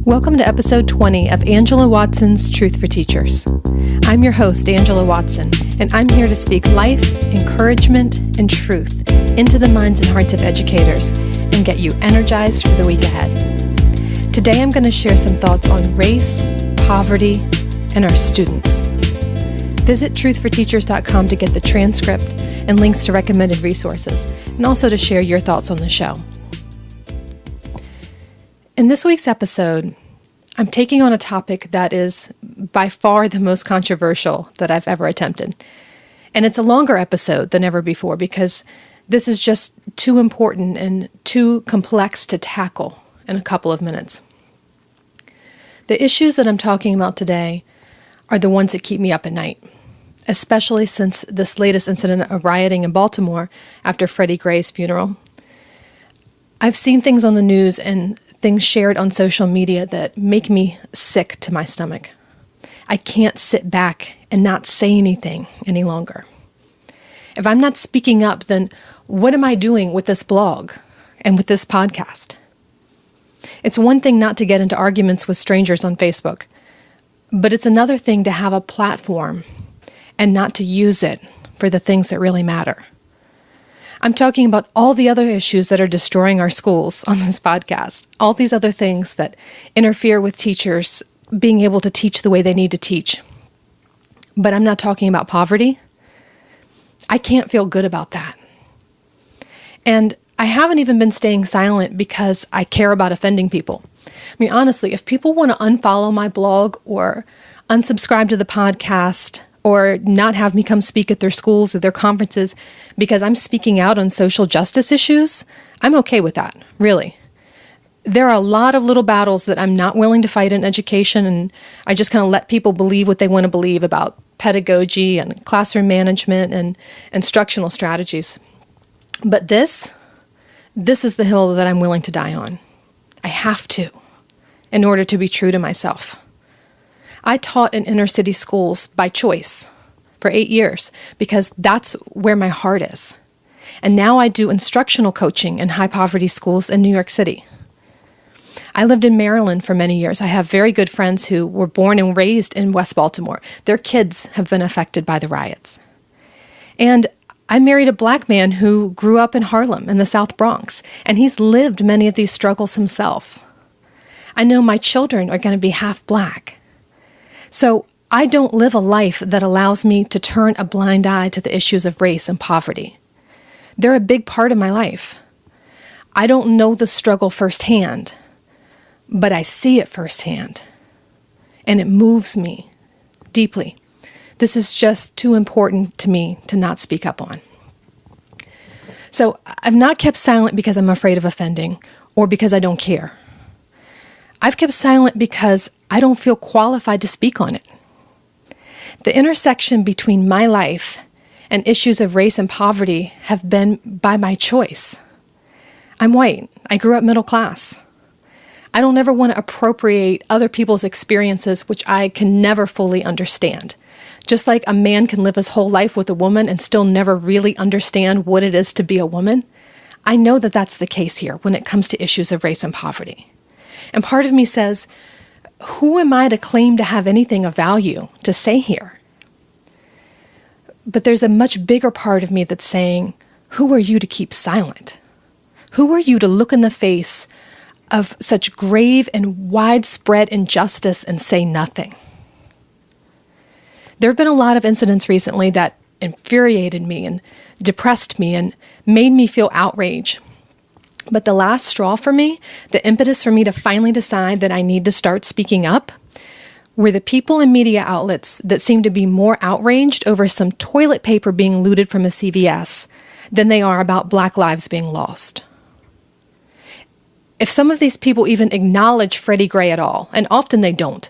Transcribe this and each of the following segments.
Welcome to episode 20 of Angela Watson's Truth for Teachers. I'm your host, Angela Watson, and I'm here to speak life, encouragement, and truth into the minds and hearts of educators and get you energized for the week ahead. Today I'm going to share some thoughts on race, poverty, and our students. Visit truthforteachers.com to get the transcript and links to recommended resources, and also to share your thoughts on the show. In this week's episode, I'm taking on a topic that is by far the most controversial that I've ever attempted. And it's a longer episode than ever before because this is just too important and too complex to tackle in a couple of minutes. The issues that I'm talking about today are the ones that keep me up at night, especially since this latest incident of rioting in Baltimore after Freddie Gray's funeral. I've seen things on the news and things shared on social media that make me sick to my stomach. I can't sit back and not say anything any longer. If I'm not speaking up, then what am I doing with this blog and with this podcast? It's one thing not to get into arguments with strangers on Facebook, but it's another thing to have a platform and not to use it for the things that really matter. I'm talking about all the other issues that are destroying our schools on this podcast, all these other things that interfere with teachers being able to teach the way they need to teach. But I'm not talking about poverty. I can't feel good about that. And I haven't even been staying silent because I care about offending people. I mean, honestly, if people want to unfollow my blog or unsubscribe to the podcast or not have me come speak at their schools or their conferences because I'm speaking out on social justice issues, I'm okay with that, really. There are a lot of little battles that I'm not willing to fight in education, and I just kind of let people believe what they want to believe about pedagogy and classroom management and instructional strategies. But this is the hill that I'm willing to die on. I have to, in order to be true to myself. I taught in inner city schools by choice for 8 years because that's where my heart is. And now I do instructional coaching in high poverty schools in New York City. I lived in Maryland for many years. I have very good friends who were born and raised in West Baltimore. Their kids have been affected by the riots. And I married a black man who grew up in Harlem in the South Bronx, and he's lived many of these struggles himself. I know my children are going to be half black. So I don't live a life that allows me to turn a blind eye to the issues of race and poverty. They're a big part of my life. I don't know the struggle firsthand, but I see it firsthand, and it moves me deeply. This is just too important to me to not speak up on. So I've not kept silent because I'm afraid of offending or because I don't care. I've kept silent because I don't feel qualified to speak on it. The intersection between my life and issues of race and poverty have been by my choice. I'm white. I grew up middle class. I don't ever want to appropriate other people's experiences, which I can never fully understand. Just like a man can live his whole life with a woman and still never really understand what it is to be a woman, I know that that's the case here when it comes to issues of race and poverty. And part of me says, who am I to claim to have anything of value to say here? But there's a much bigger part of me that's saying, who are you to keep silent? Who are you to look in the face of such grave and widespread injustice and say nothing? There have been a lot of incidents recently that infuriated me and depressed me and made me feel outrage. But the last straw for me, the impetus for me to finally decide that I need to start speaking up, were the people and media outlets that seem to be more outraged over some toilet paper being looted from a CVS than they are about Black lives being lost. If some of these people even acknowledge Freddie Gray at all, and often they don't,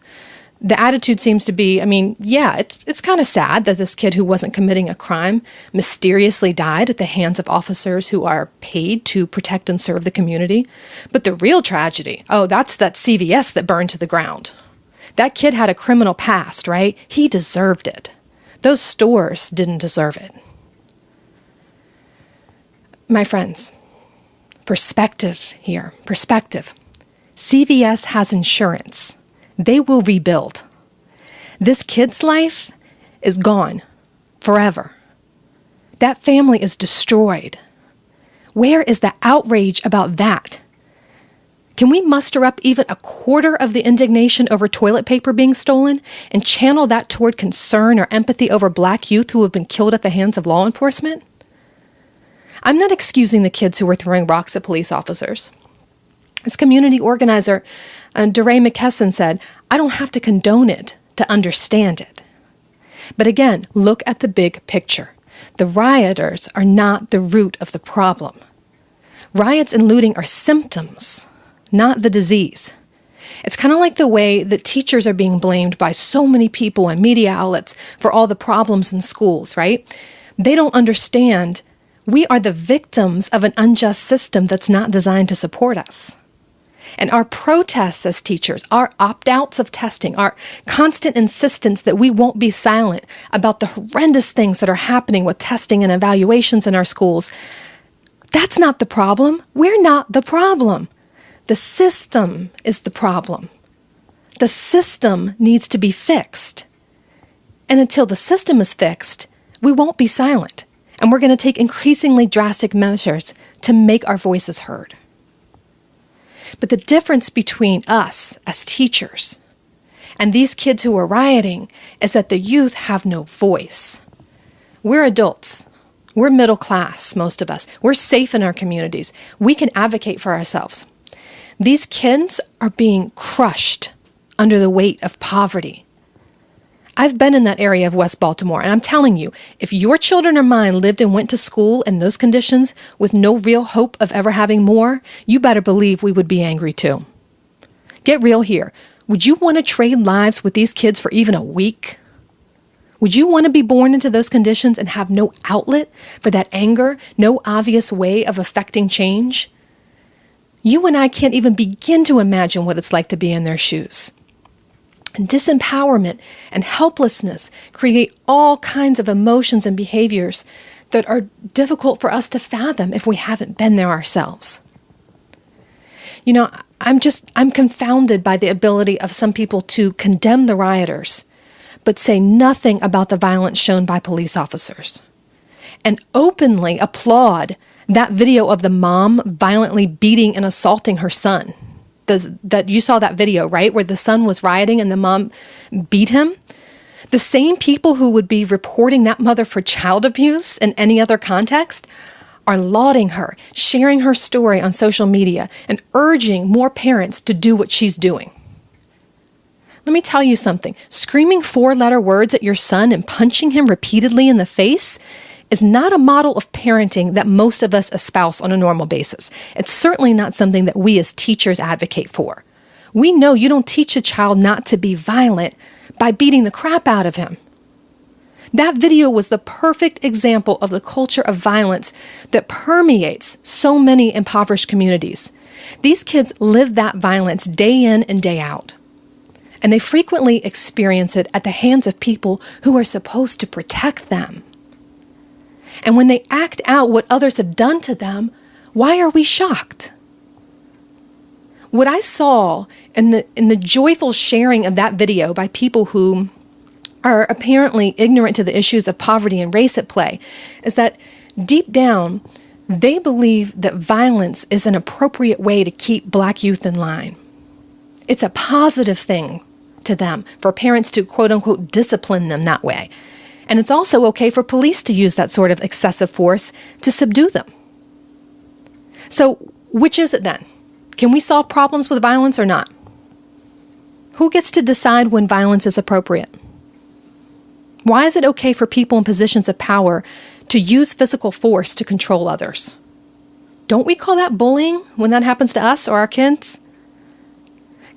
the attitude seems to be, it's kind of sad that this kid who wasn't committing a crime mysteriously died at the hands of officers who are paid to protect and serve the community. But the real tragedy, that's that CVS that burned to the ground. That kid had a criminal past, right? He deserved it. Those stores didn't deserve it. My friends, perspective here, perspective. CVS has insurance. They will rebuild. This kid's life is gone forever. That family is destroyed. Where is the outrage about that? Can we muster up even a quarter of the indignation over toilet paper being stolen and channel that toward concern or empathy over Black youth who have been killed at the hands of law enforcement? I'm not excusing the kids who were throwing rocks at police officers. As community organizer DeRay McKesson said, I don't have to condone it to understand it. But again, look at the big picture. The rioters are not the root of the problem. Riots and looting are symptoms, not the disease. It's kind of like the way that teachers are being blamed by so many people and media outlets for all the problems in schools, right? They don't understand we are the victims of an unjust system that's not designed to support us. And our protests as teachers, our opt-outs of testing, our constant insistence that we won't be silent about the horrendous things that are happening with testing and evaluations in our schools, that's not the problem. We're not the problem. The system is the problem. The system needs to be fixed. And until the system is fixed, we won't be silent. And we're going to take increasingly drastic measures to make our voices heard. But the difference between us as teachers and these kids who are rioting is that the youth have no voice. We're adults. We're middle class, most of us. We're safe in our communities. We can advocate for ourselves. These kids are being crushed under the weight of poverty. I've been in that area of West Baltimore, and I'm telling you, if your children or mine lived and went to school in those conditions with no real hope of ever having more, you better believe we would be angry too. Get real here. Would you want to trade lives with these kids for even a week? Would you want to be born into those conditions and have no outlet for that anger, no obvious way of affecting change? You and I can't even begin to imagine what it's like to be in their shoes. And disempowerment and helplessness create all kinds of emotions and behaviors that are difficult for us to fathom if we haven't been there ourselves. You know, I'm confounded by the ability of some people to condemn the rioters, but say nothing about the violence shown by police officers, and openly applaud that video of the mom violently beating and assaulting her son. That you saw that video, right? Where the son was rioting and the mom beat him. The same people who would be reporting that mother for child abuse in any other context are lauding her, sharing her story on social media, and urging more parents to do what she's doing. Let me tell you something. Screaming 4-letter words at your son and punching him repeatedly in the face is not a model of parenting that most of us espouse on a normal basis. It's certainly not something that we as teachers advocate for. We know you don't teach a child not to be violent by beating the crap out of him. That video was the perfect example of the culture of violence that permeates so many impoverished communities. These kids live that violence day in and day out. And they frequently experience it at the hands of people who are supposed to protect them. And when they act out what others have done to them, why are we shocked? What I saw in the joyful sharing of that video by people who are apparently ignorant to the issues of poverty and race at play is that deep down, they believe that violence is an appropriate way to keep Black youth in line. It's a positive thing to them for parents to quote unquote discipline them that way. And it's also okay for police to use that sort of excessive force to subdue them. So which is it then? Can we solve problems with violence or not? Who gets to decide when violence is appropriate? Why is it okay for people in positions of power to use physical force to control others? Don't we call that bullying when that happens to us or our kids?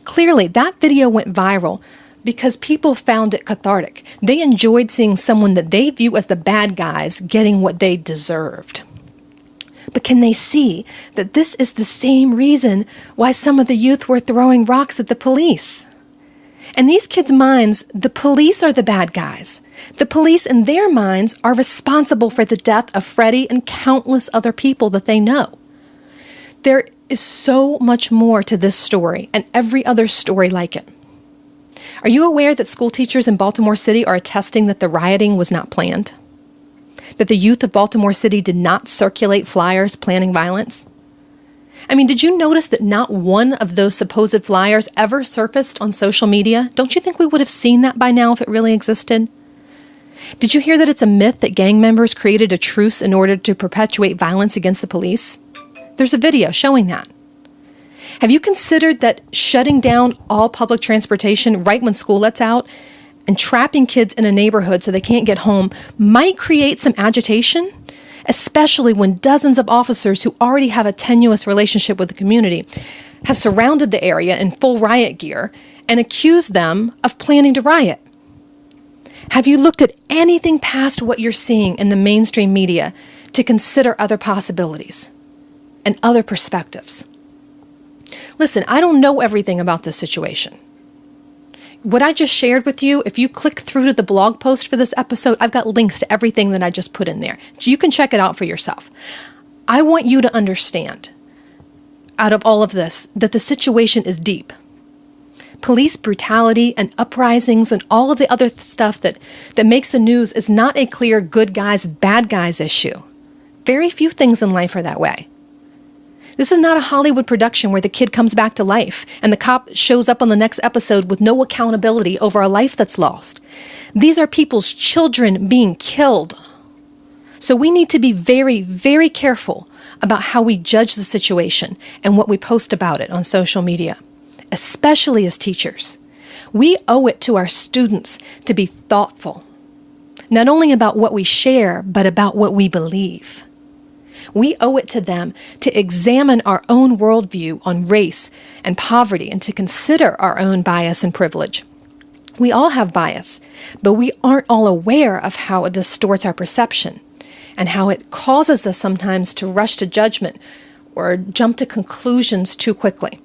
Clearly, that video went viral because people found it cathartic. They enjoyed seeing someone that they view as the bad guys getting what they deserved. But can they see that this is the same reason why some of the youth were throwing rocks at the police? In these kids' minds, the police are the bad guys. The police in their minds are responsible for the death of Freddie and countless other people that they know. There is so much more to this story and every other story like it. Are you aware that school teachers in Baltimore City are attesting that the rioting was not planned? That the youth of Baltimore City did not circulate flyers planning violence? I mean, did you notice that not one of those supposed flyers ever surfaced on social media? Don't you think we would have seen that by now if it really existed? Did you hear that it's a myth that gang members created a truce in order to perpetuate violence against the police? There's a video showing that. Have you considered that shutting down all public transportation right when school lets out and trapping kids in a neighborhood so they can't get home might create some agitation? Especially when dozens of officers who already have a tenuous relationship with the community have surrounded the area in full riot gear and accused them of planning to riot. Have you looked at anything past what you're seeing in the mainstream media to consider other possibilities and other perspectives? Listen, I don't know everything about this situation. What I just shared with you, if you click through to the blog post for this episode, I've got links to everything that I just put in there. So you can check it out for yourself. I want you to understand, out of all of this, that the situation is deep. Police brutality and uprisings and all of the other stuff that makes the news is not a clear good guys, bad guys issue. Very few things in life are that way. This is not a Hollywood production where the kid comes back to life and the cop shows up on the next episode with no accountability over a life that's lost. These are people's children being killed. So we need to be very, very careful about how we judge the situation and what we post about it on social media, especially as teachers. We owe it to our students to be thoughtful, not only about what we share, but about what we believe. We owe it to them to examine our own worldview on race and poverty and to consider our own bias and privilege. We all have bias, but we aren't all aware of how it distorts our perception and how it causes us sometimes to rush to judgment or jump to conclusions too quickly.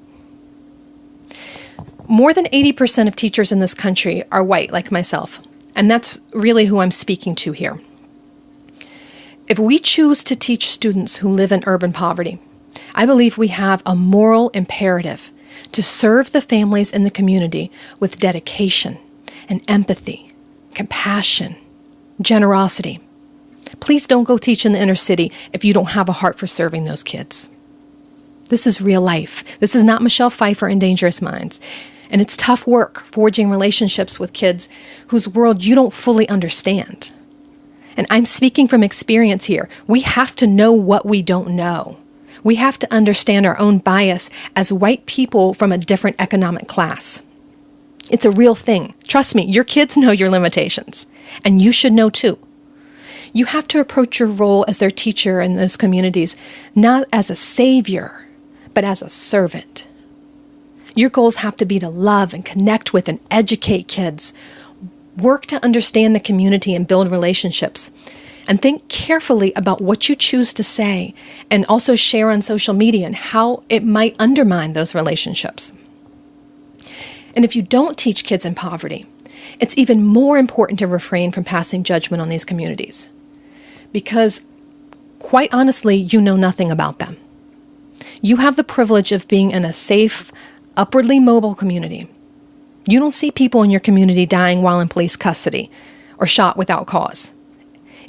More than 80% of teachers in this country are white, like myself, and that's really who I'm speaking to here. If we choose to teach students who live in urban poverty, I believe we have a moral imperative to serve the families in the community with dedication and empathy, compassion, generosity. Please don't go teach in the inner city if you don't have a heart for serving those kids. This is real life. This is not Michelle Pfeiffer and Dangerous Minds. And it's tough work forging relationships with kids whose world you don't fully understand. And I'm speaking from experience here. We have to know what we don't know. We have to understand our own bias as white people from a different economic class. It's a real thing. Trust me, your kids know your limitations, and you should know too. You have to approach your role as their teacher in those communities not as a savior, but as a servant. Your goals have to be to love and connect with and educate kids. Work to understand the community and build relationships. And think carefully about what you choose to say and also share on social media and how it might undermine those relationships. And if you don't teach kids in poverty, it's even more important to refrain from passing judgment on these communities. Because, quite honestly, you know nothing about them. You have the privilege of being in a safe, upwardly mobile community. You don't see people in your community dying while in police custody or shot without cause.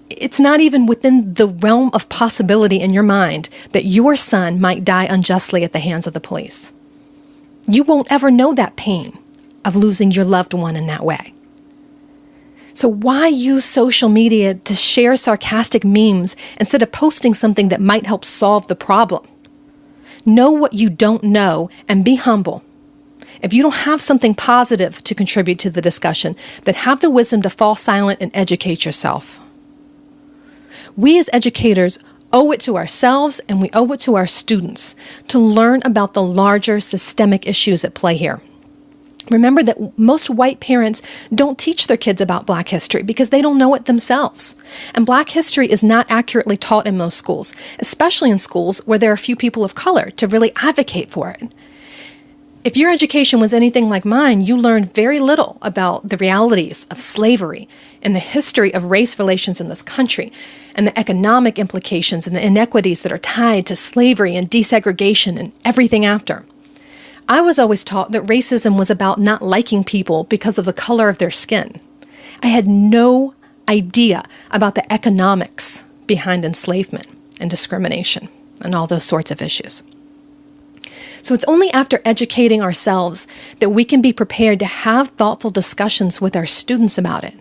It's not even within the realm of possibility in your mind that your son might die unjustly at the hands of the police. You won't ever know that pain of losing your loved one in that way. So why use social media to share sarcastic memes instead of posting something that might help solve the problem? Know what you don't know and be humble. If you don't have something positive to contribute to the discussion, then have the wisdom to fall silent and educate yourself. We as educators owe it to ourselves and we owe it to our students to learn about the larger systemic issues at play here. Remember that most white parents don't teach their kids about Black history because they don't know it themselves. And Black history is not accurately taught in most schools, especially in schools where there are few people of color to really advocate for it. If your education was anything like mine, you learned very little about the realities of slavery and the history of race relations in this country and the economic implications and the inequities that are tied to slavery and desegregation and everything after. I was always taught that racism was about not liking people because of the color of their skin. I had no idea about the economics behind enslavement and discrimination and all those sorts of issues. So it's only after educating ourselves that we can be prepared to have thoughtful discussions with our students about it.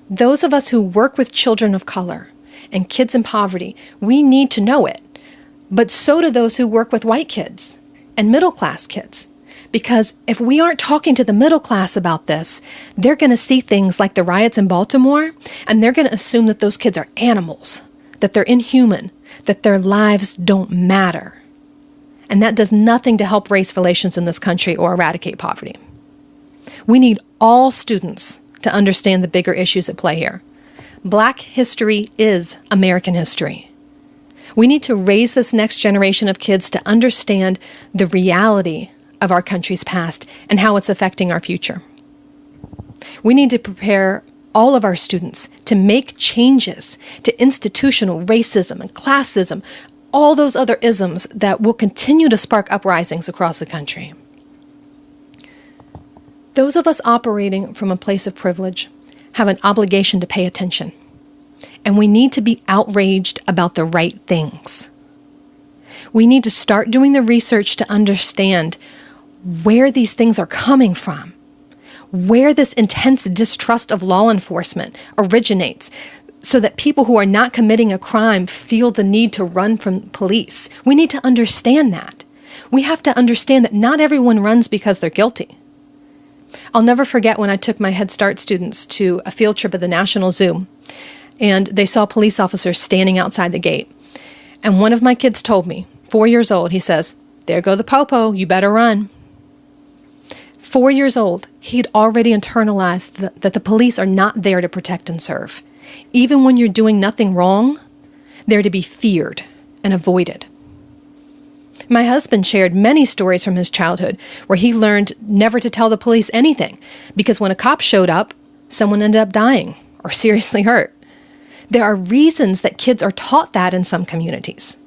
Those of us who work with children of color and kids in poverty, we need to know it. But so do those who work with white kids and middle-class kids. Because if we aren't talking to the middle class about this, they're going to see things like the riots in Baltimore, and they're going to assume that those kids are animals, that they're inhuman, that their lives don't matter. And that does nothing to help race relations in this country or eradicate poverty. We need all students to understand the bigger issues at play here. Black history is American history. We need to raise this next generation of kids to understand the reality of our country's past and how it's affecting our future. We need to prepare all of our students to make changes to institutional racism and classism, all those other isms that will continue to spark uprisings across the country. Those of us operating from a place of privilege have an obligation to pay attention, and we need to be outraged about the right things. We need to start doing the research to understand where these things are coming from, where this intense distrust of law enforcement originates, so that people who are not committing a crime feel the need to run from police. We need to understand that. We have to understand that not everyone runs because they're guilty. I'll never forget when I took my Head Start students to a field trip at the National Zoo, and they saw police officers standing outside the gate. And one of my kids told me, 4 years old, he says, "There go the popo, you better run." 4 years old, he'd already internalized that the police are not there to protect and serve. Even when you're doing nothing wrong, they're to be feared and avoided. My husband shared many stories from his childhood where he learned never to tell the police anything because when a cop showed up, someone ended up dying or seriously hurt. There are reasons that kids are taught that in some communities.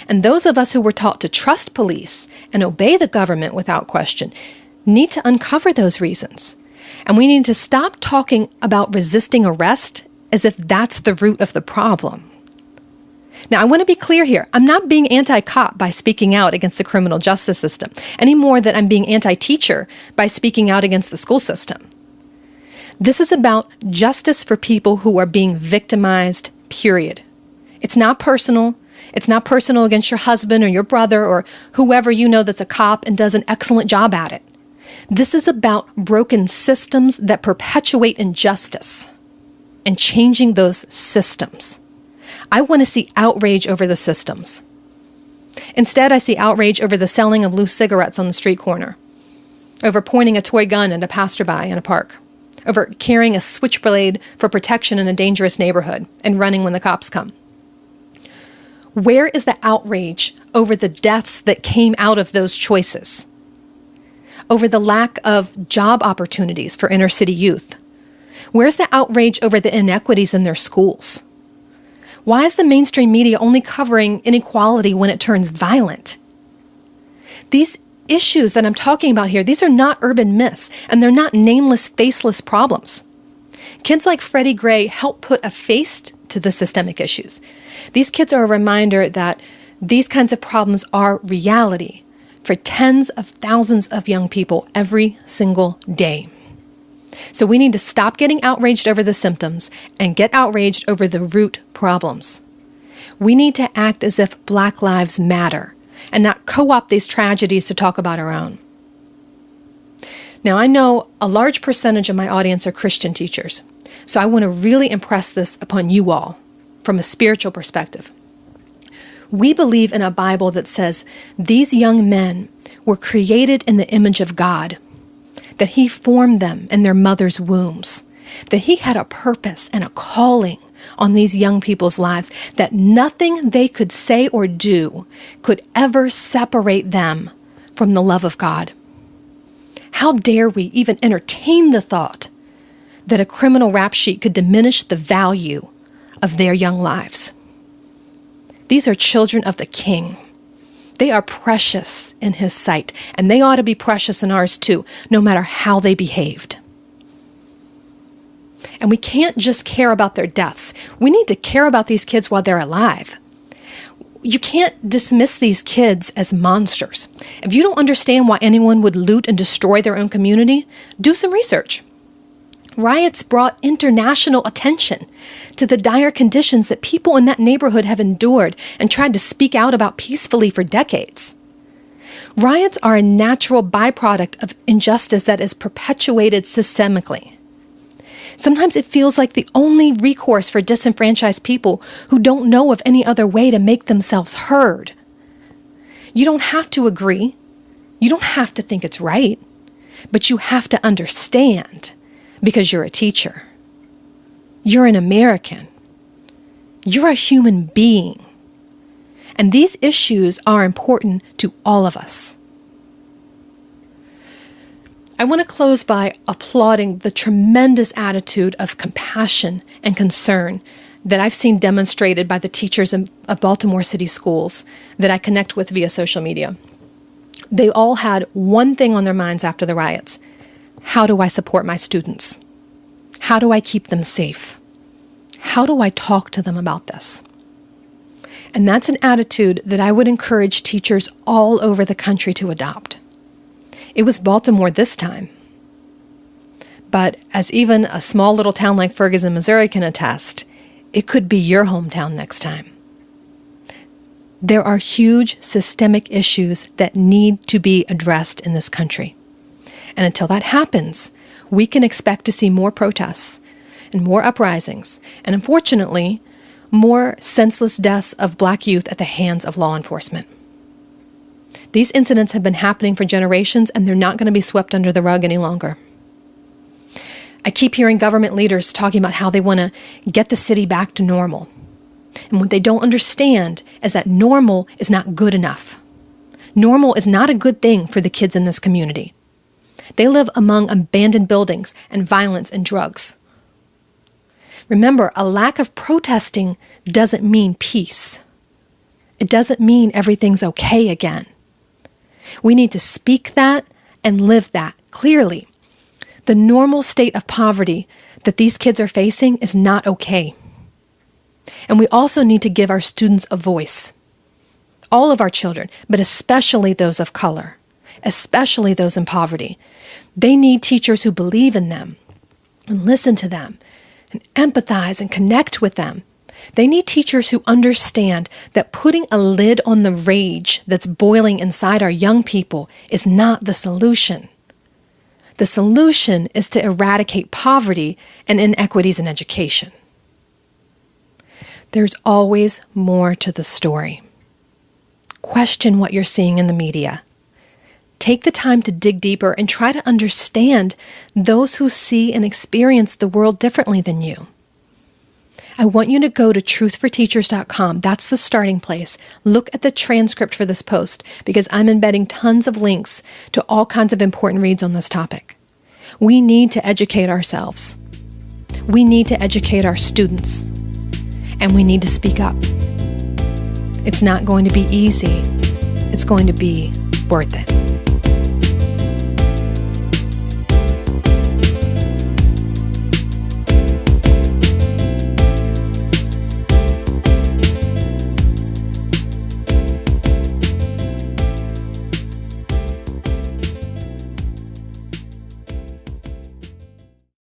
And those of us who were taught to trust police and obey the government without question need to uncover those reasons. And we need to stop talking about resisting arrest as if that's the root of the problem. Now, I want to be clear here. I'm not being anti-cop by speaking out against the criminal justice system, any more than I'm being anti-teacher by speaking out against the school system. This is about justice for people who are being victimized, period. It's not personal. It's not personal against your husband or your brother or whoever you know that's a cop and does an excellent job at it. This is about broken systems that perpetuate injustice and changing those systems. I want to see outrage over the systems. Instead, I see outrage over the selling of loose cigarettes on the street corner, over pointing a toy gun at a passerby in a park, over carrying a switchblade for protection in a dangerous neighborhood and running when the cops come. Where is the outrage over the deaths that came out of those choices? Over the lack of job opportunities for inner city youth? Where's the outrage over the inequities in their schools? Why is the mainstream media only covering inequality when it turns violent? These issues that I'm talking about here, these are not urban myths, and they're not nameless, faceless problems. Kids like Freddie Gray help put a face to the systemic issues. These kids are a reminder that these kinds of problems are reality for tens of thousands of young people every single day. So we need to stop getting outraged over the symptoms and get outraged over the root problems. We need to act as if Black lives matter and not co-opt these tragedies to talk about our own. Now, I know a large percentage of my audience are Christian teachers, so I want to really impress this upon you all from a spiritual perspective. We believe in a Bible that says these young men were created in the image of God, that He formed them in their mother's wombs, that He had a purpose and a calling on these young people's lives, that nothing they could say or do could ever separate them from the love of God? How dare we even entertain the thought that a criminal rap sheet could diminish the value of their young lives? These are children of the King. They are precious in His sight, and they ought to be precious in ours too, no matter how they behaved. And we can't just care about their deaths. We need to care about these kids while they're alive. You can't dismiss these kids as monsters. If you don't understand why anyone would loot and destroy their own community, do some research. Riots brought international attention to the dire conditions that people in that neighborhood have endured and tried to speak out about peacefully for decades. Riots are a natural byproduct of injustice that is perpetuated systemically. Sometimes it feels like the only recourse for disenfranchised people who don't know of any other way to make themselves heard. You don't have to agree. You don't have to think it's right, but you have to understand because you're a teacher. You're an American. You're a human being. And these issues are important to all of us. I want to close by applauding the tremendous attitude of compassion and concern that I've seen demonstrated by the teachers of Baltimore City schools that I connect with via social media. They all had one thing on their minds after the riots. How do I support my students? How do I keep them safe? How do I talk to them about this? And that's an attitude that I would encourage teachers all over the country to adopt. It was Baltimore this time. But as even a small little town like Ferguson, Missouri can attest, it could be your hometown next time. There are huge systemic issues that need to be addressed in this country. And until that happens, we can expect to see more protests and more uprisings, and unfortunately, more senseless deaths of Black youth at the hands of law enforcement. These incidents have been happening for generations, and they're not going to be swept under the rug any longer. I keep hearing government leaders talking about how they want to get the city back to normal. And what they don't understand is that normal is not good enough. Normal is not a good thing for the kids in this community. They live among abandoned buildings and violence and drugs. Remember, a lack of protesting doesn't mean peace. It doesn't mean everything's okay again. We need to speak that and live that clearly. The normal state of poverty that these kids are facing is not okay. And we also need to give our students a voice. All of our children, but especially those of color, especially those in poverty. They need teachers who believe in them and listen to them and empathize and connect with them. They need teachers who understand that putting a lid on the rage that's boiling inside our young people is not the solution. The solution is to eradicate poverty and inequities in education. There's always more to the story. Question what you're seeing in the media. Take the time to dig deeper and try to understand those who see and experience the world differently than you. I want you to go to truthforteachers.com. That's the starting place. Look at the transcript for this post because I'm embedding tons of links to all kinds of important reads on this topic. We need to educate ourselves. We need to educate our students. And we need to speak up. It's not going to be easy. It's going to be worth it.